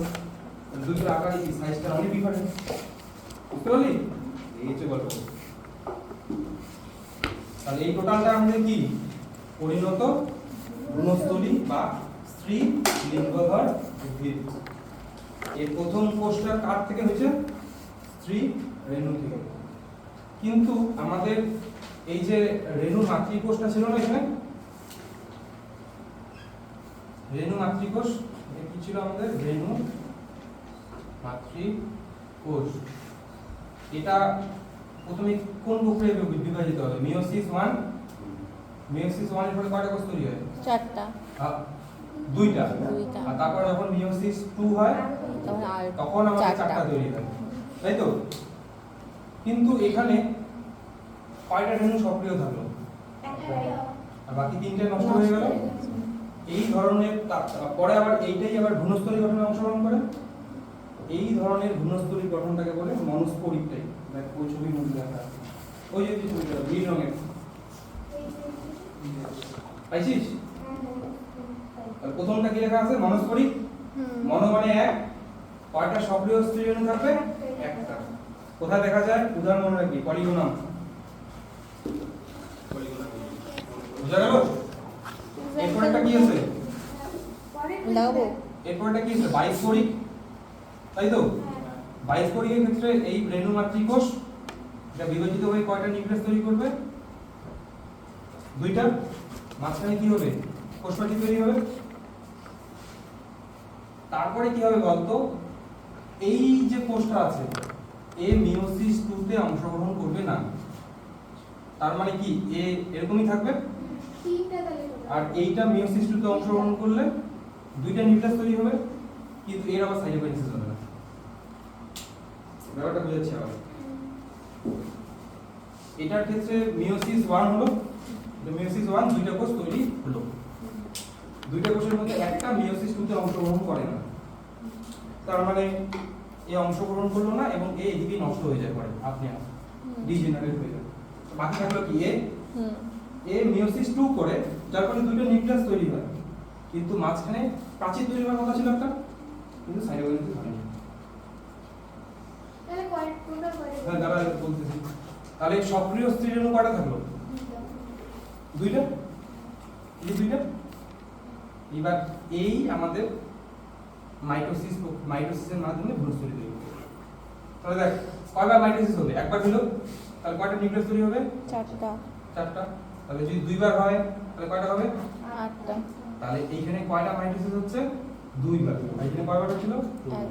[SPEAKER 1] দুইটার আকার এই সাইজটা অনেক ডিফারেন্ট। বুঝতে পারলি? এই হচ্ছে গল্প। তাহলে এই টোটালটা আমাদের কি? পরিণত ভ্রূণস্থলী বা স্ত্রী লিঙ্গধর উদ্ভিদ। এর প্রথম কোষটা কার থেকে হয়েছে? স্ত্রী রেণু থেকে। কিন্তু আমাদের এই যে রেণু মাতৃকোষটা ছিল না এখানে, রেণু মাতৃকোষ, এটা কি ছিল আমাদের? রেণু মাতৃকোষ। এটা প্রথমে কোন প্রক্রিয়ায় বিভাজিত হবে? মিয়োসিস 1। মিয়োসিস 1 এর পরে কয়টা কোষ তৈরি হয়?
[SPEAKER 2] 4টা।
[SPEAKER 1] দুইটা।
[SPEAKER 2] দুইটা।
[SPEAKER 1] আর তারপর যখন মিয়োসিস 2 হয়
[SPEAKER 2] তখন আর
[SPEAKER 1] তখন আমাদের চারটা তৈরি হয়, তাই তো? কিন্তু এখানে কয়টা রেণু সক্রিয় থাকলো? আর বাকি তিনটে নষ্ট হয়ে গেল। এই ধরনের পরে আবার এইটাই আবার ঘূর্ণস্থলী গঠনে অংশগ্রহণ করে। এই ধরনের ঘূর্ণস্থলী গঠনটাকে বলে মনস্পরিক টাইপ। দেখ ওই ছবির মধ্যে দেখা আছে, ওই যে ছবিটা নীল রঙের, পাইছিস? তাহলে প্রথমটা কি লেখা আছে? মনস্পরিক। মনো মানে এক, কয়টা সক্রিয় স্ত্রী রেণু থাকবে? একটা। কোথায় দেখা যায়? উদাহরণ মনে রাখবি, পলিগোনাম। বুঝা গেল? এরপরটা কি আছে?
[SPEAKER 2] লাগাবো।
[SPEAKER 1] এরপরটা কি আছে? বাইস্পরিক, তাই তো? বাইস্পরিকের ক্ষেত্রে এই রেণু মাতৃকোষ এটা বিভাজিত হয়ে কয়টা নিউক্লিয়াস তৈরি করবে? দুইটা। মাঝখানে কি হবে? কোষপ্রাচীর তৈরি হবে। তারপরে কি হবে বলতো? এই যে কোষটা আছে এ মিয়োসিস 2 তে অংশগ্রহণ করবে না। তার মানে কি এ এরকমই থাকবে, আর এইটা মিয়োসিস 2 তে অংশগ্রহণ করলে দুইটা নিউক্লিয়াস তৈরি হবে, কিন্তু এর আবার সাইটোকাইনেসিস হবে না। ব্যাপারটা বুঝাচ্ছি আবার। এটার ক্ষেত্রে মিয়োসিস 1 হলো, মিয়োসিস 1 দুইটা কোষ তৈরি হলো। দুইটা কোষের মধ্যে একটা মিয়োসিস 2 তে অংশগ্রহণ করে না, তার মানে এ অংশগ্রহণ করলো না এবং এ এদিকে নষ্ট হয়ে যায় পরে আপনি ডিজেনারেট হয়ে যায়। বাকি থাকলো কি এ মিয়োসিস 2 করে, যার ফলে দুটো নিউক্লিয়াস তৈরি হয়, কিন্তু মাঝখানে প্রাচীর তৈরি হওয়ার কথা ছিল একটা, কিন্তু সাইটোকাইনেসিস হয়নি। হ্যাঁ দাঁড়া বলতেছি। তাহলে সক্রিয় স্ত্রী রেণু কয়টা থাকলো? দুইটা। এই দুইটা। এবার এই আমাদের মাইটোসিসের মাধ্যমে ভ্রূণস্থলী তৈরি হবে। তাহলে দেখ কয়বার মাইটোসিস হবে? একবার হলো, তাহলে কয়টা নিউক্লিয়াস তৈরি হবে? চারটা। তাহলে যদি দুইবার হয় তাহলে কয়টা হবে?
[SPEAKER 2] 8টা।
[SPEAKER 1] তাহলে এইখানে কয়টা মাইটোসিস হচ্ছে? দুইবার। আর এখানে কয়বার ছিল?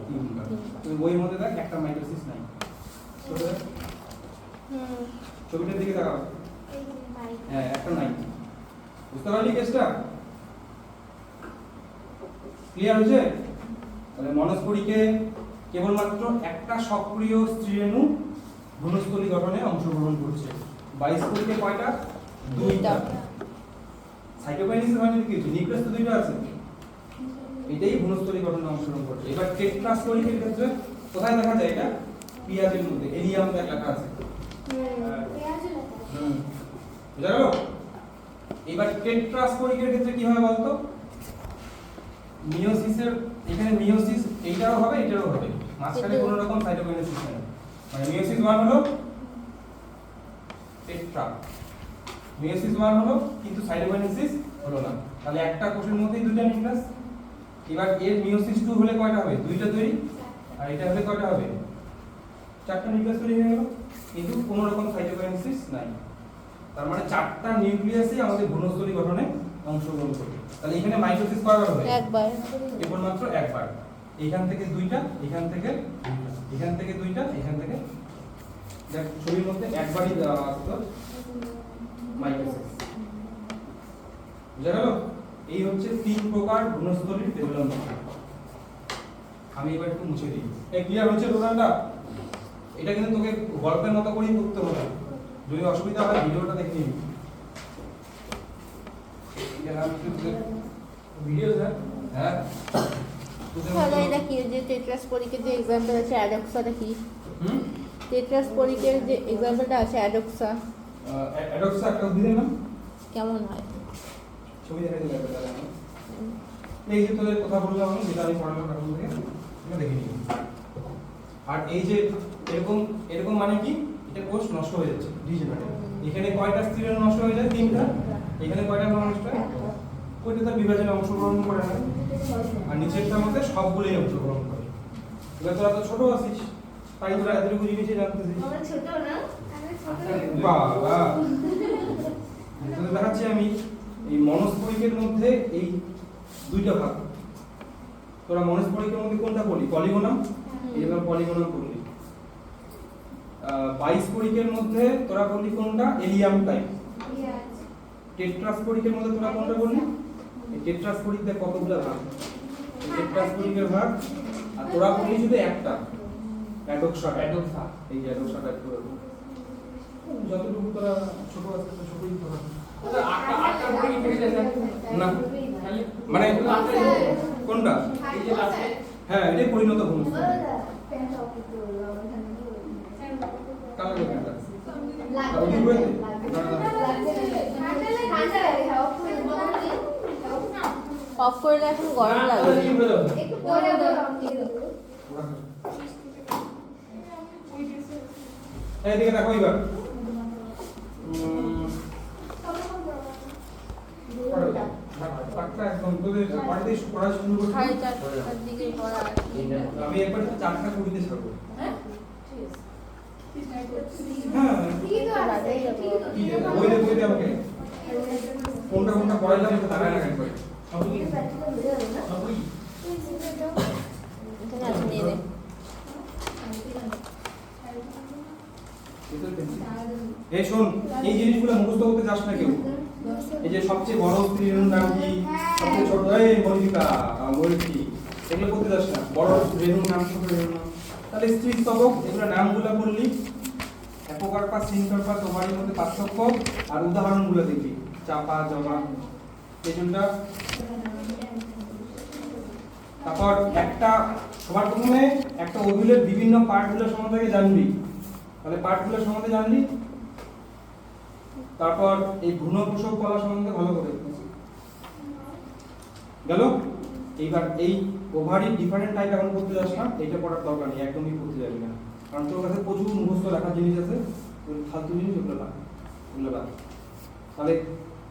[SPEAKER 1] তিনবার। তুই বইয়ের মধ্যে দেখ একটা মাইটোসিস নাই। ছবিটার দিকে তাকাও। হ্যাঁ একটা নাই। বুঝতে পারলি কেসটা? ক্লিয়ার হয়েছে? তাহলে মনস্পরিকে কেবলমাত্র একটা সক্রিয় স্ত্রীরেণু ভ্রূণস্থলী গঠনে অংশগ্রহণ করছে। বাইস্পরিকে কয়টা? দুইটা। সাইটোকাইনেসিস মানে কি? নিউক্লিয়াস তো দুইটা আছে, এটাই ভ্রূণস্থলী গঠনে অংশগ্রহণ করছে। এবার টেট্রাস্পরিকের ক্ষেত্রে কোথায় দেখা যায়? এটা পিয়াজের মধ্যে এলিয়াম লেখা আছে। বুঝা গেল? এবার টেট্রাস্পরিকের ক্ষেত্রে কি হয় বলতো? মিয়োসিসের এখানে মিয়োসিস এইটাও হবে এটাও হবে, মাঝখানে কোনো রকম সাইটোকাইনেসিস নেই। মানে মিয়োসিস 1 হলো টেট্রা, মিয়োসিস 1 হলো কিন্তু সাইটোকাইনেসিস হলো না, তাহলে একটা কোষের মধ্যেই দুটো নিউক্লিয়াস। এবার এর মিয়োসিস 2 হলে কয়টা হবে? দুইটা তৈরি। আর এটা হলে কয়টা হবে? চারটা নিউক্লিয়াস তৈরি হয়ে গেল, কিন্তু কোনো রকম সাইটোকাইনেসিস নাই। তার মানে চারটা নিউক্লিয়াসই আমাদের ভ্রূণস্থলী গঠনে অংশগ্রহণ করবে। তাহলে এখানে মাইটোসিস কয়বার হবে?
[SPEAKER 2] একবার।
[SPEAKER 1] কেবলমাত্র একবার। এখান থেকে দুইটা, এখান থেকে দুইটা, এখান থেকে দুইটা, এখান থেকে, দেখ ছবির মধ্যে একবারই দেওয়া আছে তো মাইটোসিস। বুঝা গেল? এই হচ্ছে 3 প্রকার ভ্রূণস্থলীর ডেভেলপমেন্ট। আমি এবার একটু মুছে দিই। এই ক্লিয়ার হচ্ছে প্রোগ্রামটা? এটা কিন্তু তোকে গল্পের মতো করেই করতে হবে, যদি অসুবিধা হয় ভিডিওটা দেখে নিবি। ভিডিও স্যার হ্যাঁ
[SPEAKER 2] তাহলে এটা কি যে টেট্রাস্পরিকের যে एग्जांपल আছে অ্যাডক্সাটা কি? টেট্রাস্পরিকের যে एग्जांपलটা আছে অ্যাডক্সা,
[SPEAKER 1] অ্যাডক্সা একটা উদ্ভিদের নাম।
[SPEAKER 2] কেমন হয়?
[SPEAKER 1] ছবি দেখা দিলে তাহলে এই যে তোদের কথা বললাম আমি, যেটা আমি পড়ালাম এখন থেকে এটা দেখে নিবি। আর এই যে এরকম এরকম মানে কি? এটা কোষ নষ্ট হয়ে যাচ্ছে, ডিজেনারেট। এখানে কয়টা স্ত্রীরেণু নষ্ট হয়ে যায়? 3টা। এখানে কয়টা নষ্ট হয়? ওইটা তো বিভাজনে অংশগ্রহণ করে না, আর নিচেরটার মধ্যে সবগুলোই অংশগ্রহণ করে। এবার তোরা তো ছোট আছিস, তাই তোরা এতটুকু জিনিসই জানতেছিস।
[SPEAKER 3] আমরা ছোট না, আমরা ছোট না।
[SPEAKER 1] বাবা তোদের দেখাচ্ছি আমি এই মনস্পরিকের মধ্যে এই দুইটা ভাগ। তোরা মনস্পরিকের মধ্যে কোনটা পড়লি? পলিগোনাম। এবার পলিগোনাম পড়লি। বাইস্পরিকের মধ্যে তোরা পড়লি কোনটা? Allium type. টেট্রাস্পরিকের মধ্যে তোরা কোনটা পড়লি? এই টেট্রাস্পোরিকদের কতগুলো ভাগ? এই টেট্রাস্পোরিকের ভাগ, আর তোরা বলি শুধু একটা অ্যাডোক্সা, এই যে অ্যাডোক্সা টাইপ করে দেবো। যতটুকু তোরা ছোট আছে ছোটই তোরা না মানে কোনটা? হ্যাঁ এটাই পরিণত ভূমিস্থ। কালো কোনটা? ওদিকে বইতে
[SPEAKER 2] অফ করলে এখন গরম লাগবে।
[SPEAKER 3] একটু পরে গরম দিয়ে দেবো।
[SPEAKER 1] এইদিকে দেখো এবার পাক্কা একদম তোদের বাড়িতে পড়া শুরু করছিস?
[SPEAKER 2] 4:30টার দিকে পড়া আছে।
[SPEAKER 1] আমি একবার 4:20 ছাড়বো।
[SPEAKER 2] হ্যাঁ?
[SPEAKER 1] হ্যাঁ
[SPEAKER 3] ঠিক আছে
[SPEAKER 1] কি রে বইতে আমাকে কোনটা পড়াইলাম তো দাঁড়ায় না একবার সবই
[SPEAKER 2] এখানে আছে, নিয়ে নে।
[SPEAKER 1] এই শোন, এই জিনিসগুলো মুখস্থ করতে যাস না কেউ। এই যে সবচেয়ে বড় স্ত্রীর নাম কি, সবচেয়ে ছোট এই মল্লিকা ময়ূরী, এগুলো করতে যাস না। বড় রেণুর নাম, ছোট রেণুর নাম। তাহলে স্ত্রী স্তবক এগুলো নামগুলো বললি, অ্যাপোকার্পাস সিনকার্পাস ওভারির মধ্যে পার্থক্য আর উদাহরণগুলো দেখবি। চাপা জমা এজন্যটা। তারপর একটা সবার প্রথমে একটা ওভিলের বিভিন্ন পার্টগুলো সম্বন্ধে জানবি। তাহলে পার্টগুলো সম্বন্ধে জানলি, তারপর এই ভ্রূণপোষক কলা সম্বন্ধে ভালো করে গেল। এইবার এই ওভারির ডিফারেন্ট টাইপ এখন করতে যাস না, এটা পড়ার দরকার নেই, একদমই করতে যাবি না, কারণ তোর কাছে প্রচুর মুখস্থ রাখার জিনিস আছে, ওই ফালতু জিনিস ওগুলো না। তাহলে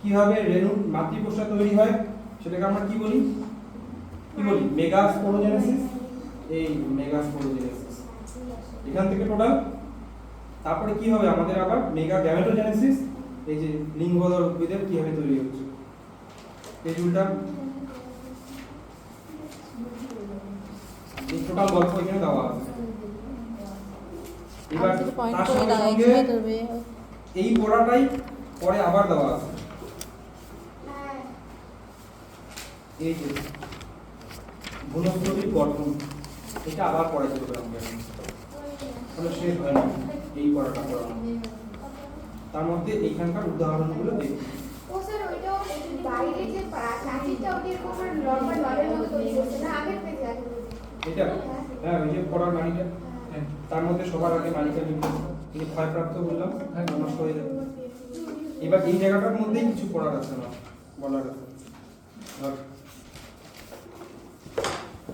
[SPEAKER 1] কিভাবে রেণু মাতৃকোষা তৈরি হয় সেটাকে আমরা কি বলি? মেগাস্পোরোজেনেসিস। এই মেগাস্পোরোজেনেসিস এখান থেকে টোটাল। তারপরে কি হবে আমাদের আবার মেগা গ্যামেটোজেনেসিস, এই যে লিঙ্গধর উদ্ভিদের কিভাবে তৈরি হচ্ছে এই চুলটা, এই টোটাল গল্প এখানে দেওয়া আছে। এবার
[SPEAKER 2] পয়েন্ট
[SPEAKER 1] তার
[SPEAKER 2] করে
[SPEAKER 1] সঙ্গে
[SPEAKER 2] দাও,
[SPEAKER 1] সঙ্গে
[SPEAKER 2] এখানে ধরবে।
[SPEAKER 1] এই পড়াটাই পরে আবার দেওয়া আছে। এই যে ভ্রূণস্থলীর গঠন, এটা আবার পড়া যেতে পারে আমাদের, তাহলে শেষ হয় না এই পড়াটা পড়ানো। তার মধ্যে এইখানকার উদাহরণগুলো দেখি।
[SPEAKER 3] ও স্যার ওইটাও বাইরে যে প্রাচীরটা ওটা এরকম নরমাল নলের মতো তৈরি করছে না, আগের পেজে আছে
[SPEAKER 1] এটা হ্যাঁ ওই যে পড়ার মানিটা, তার মধ্যে সবার আগে মানিকা লিখবে, এই ক্ষয়প্রাপ্ত বললাম, হ্যাঁ নষ্ট হয়ে যাবে। এবার এই জায়গাটার মধ্যেই কিছু পড়ার আছে না, বলার আছে। আর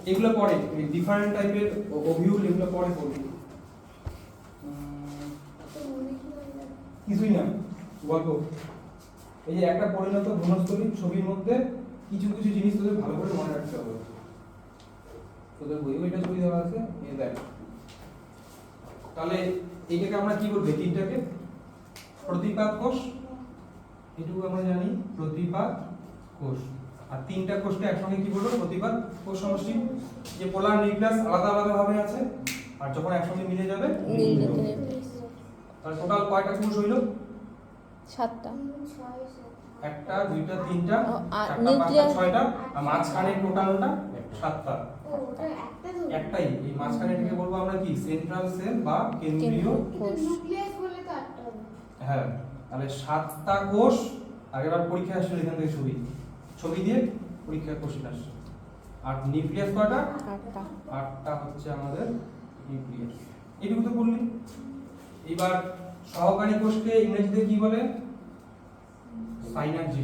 [SPEAKER 1] এগুলো পড়ে ডিফারেন্ট টাইপের ওভিউল, এগুলো পড়ে পড়বি। কিছুই না, গল্প। এই যে একটা পরিণত ভ্রূণস্থলী ছবির মধ্যে কিছু কিছু জিনিস তোদের ভালো করে মনে রাখতে হবে। তোদের বই বইটা ছবি দেওয়া আছে, এই দেখ। তাহলে এইটাকে আমরা কি বলবো? তিনটাকে প্রতিপাদ কোষ, এটুকু আমরা জানি, প্রতিপাদ কোষ। আর তিনটা কোষকে একসঙ্গে কি বলবো? প্রতিপাদ কোষ সমষ্টি। যে পোলার নিউক্লিয়াস আলাদা আলাদা ভাবে আছে, আর যখন একসঙ্গে মিলে যাবে তাহলে টোটাল কয়টা কোষ হইলো?
[SPEAKER 2] 7টা।
[SPEAKER 1] একটা, দুইটা, তিনটা,
[SPEAKER 2] আর
[SPEAKER 1] চারটা, পাঁচটা,
[SPEAKER 2] নিউক্লিয়াস
[SPEAKER 1] 6টা, আর মাঝখানে টোটালটা 7টা।
[SPEAKER 3] ও ওটা একটা তো
[SPEAKER 1] একটাই, এই মাঝখানেটাকে বলবো আমরা কি? সেন্ট্রাল সেল বা কেন্দ্রীয়
[SPEAKER 2] কোষ।
[SPEAKER 3] নিউক্লিয়াস বলে তো আটটা হবে।
[SPEAKER 1] হ্যাঁ, তাহলে 7টা কোষ। আগেরবার পরীক্ষা আসলে এখান থেকে ছবি দিয়ে পরীক্ষা কোশ্চেন আসছে। আর নিউক্লিয়াস কয়টা?
[SPEAKER 2] 8টা।
[SPEAKER 1] 8টা হচ্ছে আমাদের নিউক্লিয়াস। এইটুকু তো বললি। এবার সহকারী কোষকে ইংরেজিতে কি বলে? সাইনার্জি।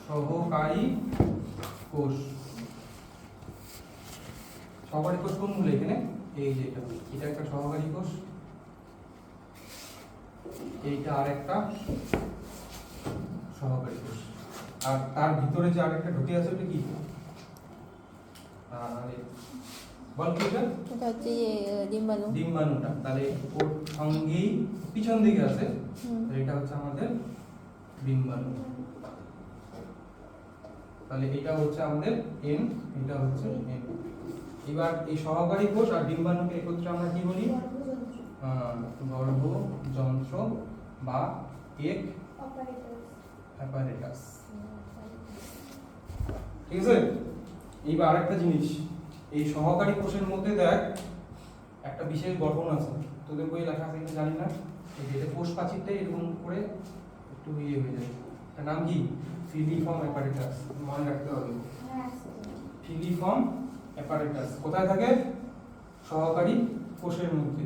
[SPEAKER 1] সহকারী কোষ। সহকারী কোষ কোনগুলো এখানে? এই যে এটা একটা সহকারী কোষ, এইটা আরেকটা সহকারী কোষ, আর তার ভিতরে যে আরেকটা ঢুকে আছে ওটা কি? বল কি এটা?
[SPEAKER 2] এটা হচ্ছে ডিম্বাণু।
[SPEAKER 1] ডিম্বাণুটা। তাহলে ওর সঙ্গেই পিছন দিকে আছে, তাহলে এটা হচ্ছে আমাদের ডিম্বাণু। তাহলে এটা হচ্ছে আমাদের এন, এটা হচ্ছে এন। এবার এই সহকারী কোষ আর ডিম্বাণুকে একত্রে আমরা কি বলি? গর্ভযন্ত্র বা এক অ্যাপারেটাস। ঠিক আছে। এইবার আরেকটা জিনিস, এই সহকারী কোষের মধ্যে দেখ একটা বিশেষ গঠন আছে, তোদের বই লেখা আছে কিনা জানি না, এই যে কোষ প্রাচীরটা এরকম করে একটু ইয়ে হয়ে যায়, তার নাম কি? ফিলিফর্ম অ্যাপারেটাস, মনে রাখতে হবে।
[SPEAKER 3] হ্যাঁ
[SPEAKER 1] ফিলিফর্ম অ্যাপারেটাস কোথায় থাকে? সহকারী কোষের মধ্যে।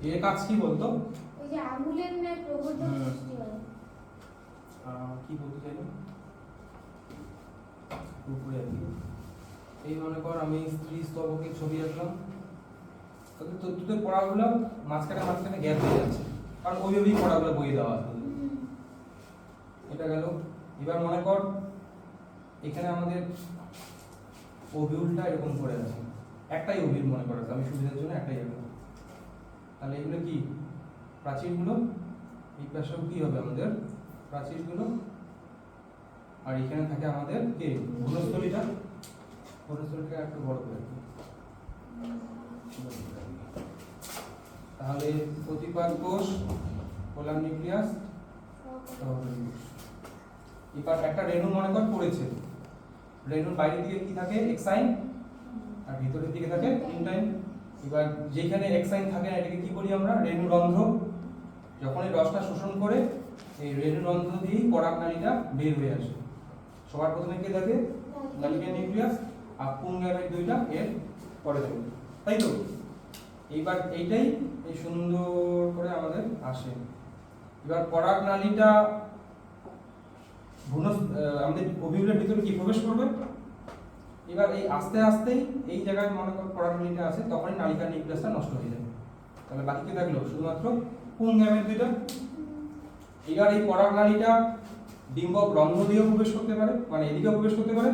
[SPEAKER 1] এর কাজ কি বলতো?
[SPEAKER 3] ওই যে আঙুলের ন্যায় প্রবর্ধক সৃষ্টি হয়।
[SPEAKER 1] কি বলতে চাইলো উপরে আর কি। এই মনে কর আমি স্ত্রী স্তবকের ছবি আঁকলাম, তোদের পড়াগুলো মাঝখানে গ্যাপ হয়ে যাচ্ছে, কারণ ওইভাবেই পড়াগুলো বইয়ে দেওয়া আছে। এটা গেল। এবার মনে কর এখানে আমাদের ওভিউলটা এরকম করে আছে, একটাই ওভিউল মনে করা আছে, আমি সুবিধার জন্য একটাই রাখলাম। তাহলে এগুলো কি? প্রাচীরগুলো। এই পাশেও কি হবে আমাদের? প্রাচীরগুলো। আর এখানে থাকে আমাদের কি? ভ্রূণস্থলীটা। ভ্রূণস্থলীটা একটু বড় করে দিই। তাহলে প্রতিপাদ কোষ, পোলার নিউক্লিয়াস, সহকারী কোষ। এবার একটা রেণু মনে কর পড়েছে, রেণুর বাইরের দিকে কি থাকে? এক্সাইন, আর ভিতরের দিকে থাকে ইনটাইন। এবার যেখানে এক্সাইন থাকে না এটাকে কি বলি আমরা? রেণুরন্ধ্র। যখন এই রসটা শোষণ করে এই রেণুরন্ধ্র দিয়েই পরাগনালীটা বের হয়ে আসে। সবার প্রথমে কে থাকে? নালিকা নিউক্লিয়াস, আর পুংগ্যামেট দুইটা এর পরে থাকে, তাই তো? এইবার এইটাই এই সুন্দর করে আমাদের আসে। এবার পরাগনালীটা আমাদের ওভিউলের ভিতরে কি প্রবেশ করবে? এবার এই আস্তে আস্তেই এই জায়গায় মনে কর পরাগনালীটা আছে, তখনই নালিকা নিউক্লিয়াসটা নষ্ট হয়ে যাবে। তাহলে বাকি কি থাকলো? শুধুমাত্র পুংগ্যামেট দুইটা। এবার এই পরাগনালীটা ডিম্বক রন্ধ্র দিয়েও প্রবেশ করতে পারে, মানে এদিকেও প্রবেশ করতে পারে।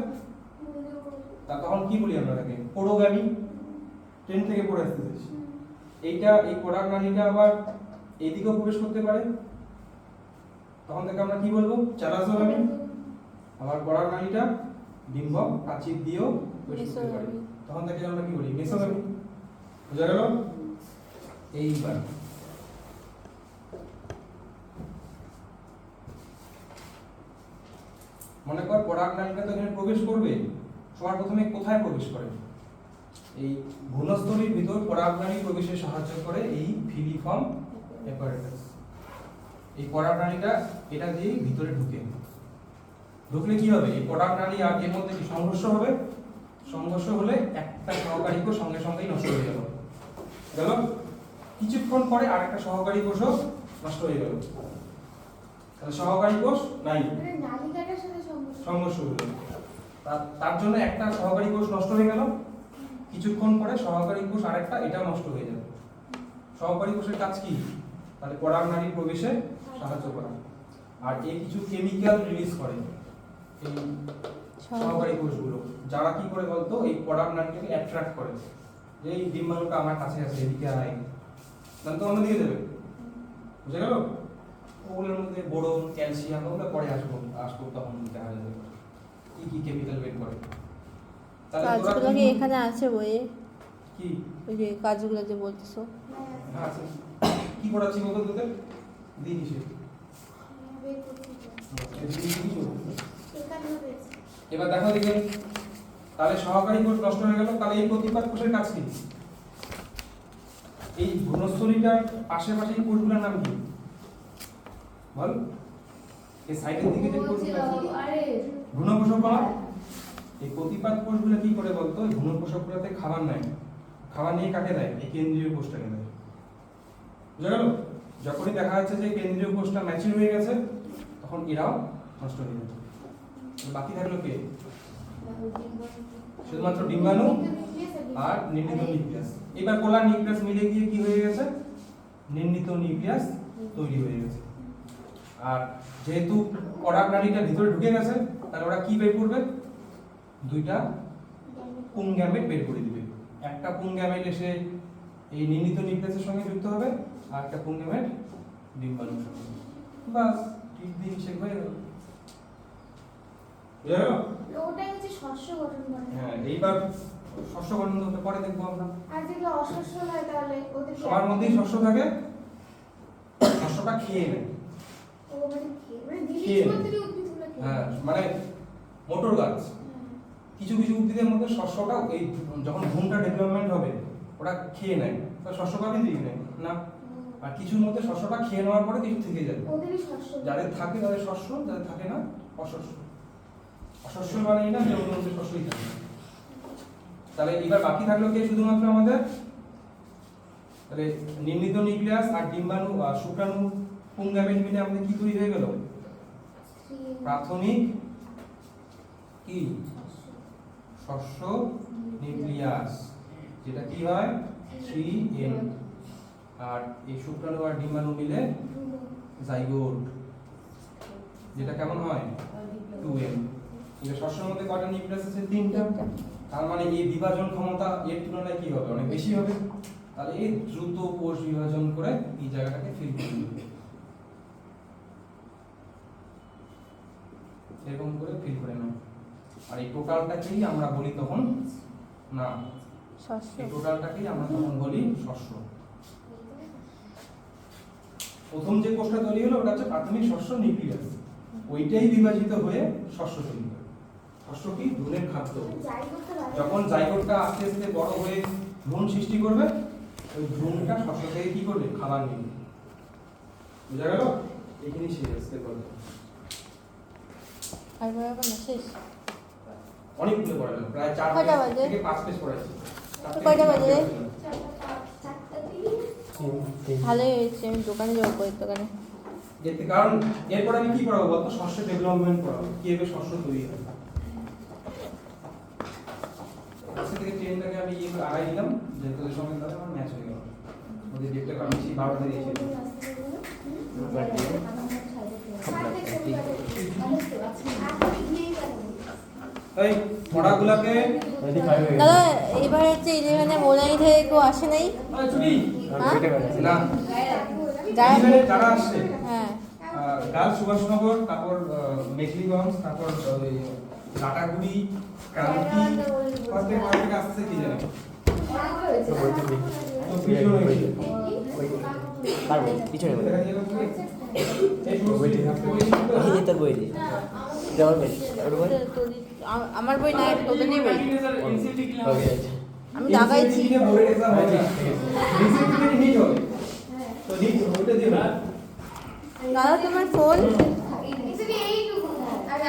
[SPEAKER 1] তা তখন কি বলি আমরা তাকে? পোরোগ্যামি। 10 থেকে পড়ে আসতেছিস। এইটা এই পরাগনালীটা আবার এদিকেও প্রবেশ করতে পারে, তখন থেকে আমরা কি বলবো? চালাসোগামী। আবার পরাগনালীটা ডিম্বক প্রাচীর দিয়েও প্রবেশ করতে পারে, তখন থেকে আমরা কি বলি? মেসোগামী। বুঝা গেল? এইবার মনে কর পরাগনালীটা তো এখানে প্রবেশ করবে, সবার প্রথমে কোথায় প্রবেশ করে? এই ভ্রূণস্থলীর ভিতর পরাগনালী প্রবেশে সাহায্য করে এই ফিলিফর্ম অ্যাপারেটাস। এই পরাগনালীটা এটা দিয়ে ভিতরে ঢুকলে কি হবে? এই পরাগনালী আর এর মধ্যে কি সংঘর্ষ হবে? সংঘর্ষ হলে একটা সহকারী কোষ সঙ্গে সঙ্গেই নষ্ট হয়ে গেল। কিছুক্ষণ পরে আরেকটা সহকারী কোষও নষ্ট হয়ে গেল। তাহলে সহকারী কোষ নাই,
[SPEAKER 3] মানে নালিকাটার সাথে
[SPEAKER 1] সংঘর্ষ হলো। তার জন্য একটা সহকারী কোষ নষ্ট হয়ে গেল, কিছুক্ষণ পরে সহকারী কোষ আরেকটা এটাও নষ্ট হয়ে যাবে। সহকারী কোষের কাজ কি? তাহলে পরাগনালীর প্রবেশে সাহায্য করা, আর এই কিছু কেমিক্যাল রিলিজ করে এই সহকারী কোষগুলো, যারা কি করে বলতো? এই পরাগনালীকে অ্যাট্রাক্ট করে, যে এই ডিম্বাণুটা আমার কাছে আছে, এদিকে আয়, তাহলে তো অন্য দিকে যাবে। বুঝে গেল? ওগুলোর মধ্যে বোরন, ক্যালসিয়াম, ওগুলো পরে আসবো তখন দেখা যাবে কি কি কেমিক্যাল বের করে।
[SPEAKER 2] কাজগুলো কি এখানে আছে বইয়ে?
[SPEAKER 1] কি
[SPEAKER 2] ওই যে কাজগুলো যে বলতেছো?
[SPEAKER 1] হ্যাঁ আছে। কি পড়াচ্ছি বলতো তোদের? দিন হিসেবে। এবার দেখো দিকে, তাহলে সহকারী কোষ নষ্ট হয়ে গেল, তাহলে এই প্রতিপাদ কোষের কাজ কি? এই ভ্রূণস্থলীটার পাশাপাশি কোষগুলোর নাম কি বল? এই সাইডের দিকে যে কোষগুলো আছে ভ্রূণপোষকগুলো, এই প্রতিপাদ কোষগুলো কি করে বলতো? এই ভ্রূণপোষকগুলোতে খাবার নেয়, খাবার নিয়ে কাকে দেয়? এই কেন্দ্রীয় কোষটাকে দেয়। বুঝা গেল? যখনই দেখা যাচ্ছে যে কেন্দ্রীয় কোষটা ম্যাচিউর হয়ে গেছে, তখন এরাও নষ্ট হয়ে যাবে। বাকি থাকলো কে? শুধুমাত্র ডিম্বাণু আর নির্ণিত নিউক্লিয়াস। এবার পোলার নিউক্লিয়াস মিলে গিয়ে কি হয়ে গেছে? নির্ণিত নিউক্লিয়াস তৈরি হয়ে গেছে। আর যেহেতু পরাগনালীটা ভিতরে ঢুকে গেছে, তাহলে ওরা কি বের করবে? দুইটা পুংগ্যামেট বের করে দিবে। একটা পুংগ্যামেট এসে এই নির্ণিত নিউক্লিয়াসের সঙ্গে যুক্ত হবে, আর একটা পুংগ্যামেট ডিম্বাণুর সঙ্গে। বাস ঠিক দিন শেষ হয়ে গেল। বুঝা গেল?
[SPEAKER 3] ওটাই হচ্ছে শস্য গঠন করে।
[SPEAKER 1] হ্যাঁ, এইবার শস্য গঠন হতে পরে দেখবো আমরা।
[SPEAKER 3] আর যদি অশস্য হয় তাহলে ওদের
[SPEAKER 1] সবার মধ্যেই শস্য থাকে, শস্যটা খেয়ে নেয়।
[SPEAKER 3] ও মানে
[SPEAKER 1] খেয়ে নেয়।
[SPEAKER 3] দ্বিবীজপত্রী উদ্ভিদগুলো খেয়ে
[SPEAKER 1] হ্যাঁ, মানে মোটর গাছ, কিছু কিছু উদ্ভিদের মধ্যে শস্যটা এই যখন ভ্রূণটা ডেভেলপমেন্ট হবে ওটা খেয়ে নেয়, তো শস্য পাবে দিকে নেয় না। আর কিছুর মধ্যে শস্যটা খেয়ে নেওয়ার পরে কিছু থেকে যাবে,
[SPEAKER 3] ওদেরই শস্য।
[SPEAKER 1] যাদের থাকে তাদের শস্য, যাদের থাকে না অশস্য। অশস্য মানে এই না যে ওদের মধ্যে শস্যই থাকে না। তাহলে এবার বাকি থাকলো কে শুধুমাত্র আমাদের, তাহলে নির্মিত নিউক্লিয়াস আর ডিম্বাণু আর শুক্রাণু পুংগামেট মিলে আমাদের কি তৈরি হয়ে গেল? প্রাথমিক কি শস্য নিউক্লিয়াস, যেটা কি হয় 3N, আর এই শুক্রাণু আর ডিম্বাণু মিলে জাইগোট, যেটা কেমন হয় 2N। এটা শস্যের মধ্যে কয়টা নিউক্লিয়াস আছে? 3টা। তার মানে এই বিভাজন ক্ষমতা এর তুলনায় কি হবে? অনেক বেশি হবে। তাহলে এই দ্রুত কোষ বিভাজন করে এই জায়গাটাকে ফিল করে দিবে, এরকম করে ফিল করে নাও। আর এই টোটালটাকেই আমরা বলি তখন না,
[SPEAKER 2] শস্য।
[SPEAKER 1] এই টোটালটাকেই আমরা তখন বলি শস্য। প্রথম যে কোষটা তৈরি হলো ওটা হচ্ছে প্রাথমিক শস্য নিউক্লিয়াস, ওইটাই বিভাজিত হয়ে শস্য তৈরি হয়। শস্য কি? ভ্রূণের খাদ্য। যখন জাইগোটটা আস্তে আস্তে বড় হয়ে ভ্রূণ সৃষ্টি করবে, ওই ভ্রূণটা শস্য থেকে কি করবে? খাবার নেবে। বুঝা গেল? এখানেই শেষ আজকে বলবো।
[SPEAKER 2] আর বরাবর না শেষ।
[SPEAKER 1] অনেকগুলো পড়ালাম, প্রায় 4
[SPEAKER 2] কয়টা বাজে?
[SPEAKER 1] থেকে 5 পেজ পড়াইছি।
[SPEAKER 2] কয়টা বাজে?
[SPEAKER 3] 4:30।
[SPEAKER 2] ভালোই হয়েছে, আমি দোকানে যাবো, বইয়ের দোকানে।
[SPEAKER 1] যেতে, কারণ এরপর আমি কি পড়াবো বলতো? শস্য ডেভেলপমেন্ট পড়াবো, কিভাবে শস্য তৈরি হয়। আজকে থেকে ট্রেনটাকে আমি আড়াই দিলাম, যে তোদের সঙ্গে তাহলে আমার ম্যাচ হয়ে গেল। ওদের ডেটটা আমি 12টা দিয়ে এসে এই পড়াগুলোকে
[SPEAKER 2] দাদা এবার হচ্ছে 11-এ মোনাই থেকে কেউ আসে নাই?
[SPEAKER 1] ছুটি
[SPEAKER 2] হ্যাঁ?
[SPEAKER 1] না,
[SPEAKER 2] যারা
[SPEAKER 1] যারা আসছে
[SPEAKER 2] হ্যাঁ
[SPEAKER 1] গার্লস সুভাষনগর, তারপর মেঘলিগঞ্জ, তারপর ওই লাটাগুড়ি, ক্রান্তি, প্রত্যেক থেকে আসছে কি জানে তো পিছনে হয়েছে।
[SPEAKER 4] পারবো পিছনে বলে
[SPEAKER 1] এই বইটি থাকতে
[SPEAKER 4] এই তোর বই দিয়ে দেওয়ার বই ওর বই
[SPEAKER 2] আমার বই নাই, তোদেরই বই।
[SPEAKER 4] ওকে আচ্ছা
[SPEAKER 2] আমি লাগাইছি।
[SPEAKER 1] বোর্ডের এক্সাম হবে রিসেন্টলি নিট হবে, তো নিট ওইটা দিও না।
[SPEAKER 2] দাদা তোমার ফোন
[SPEAKER 3] Actually, এই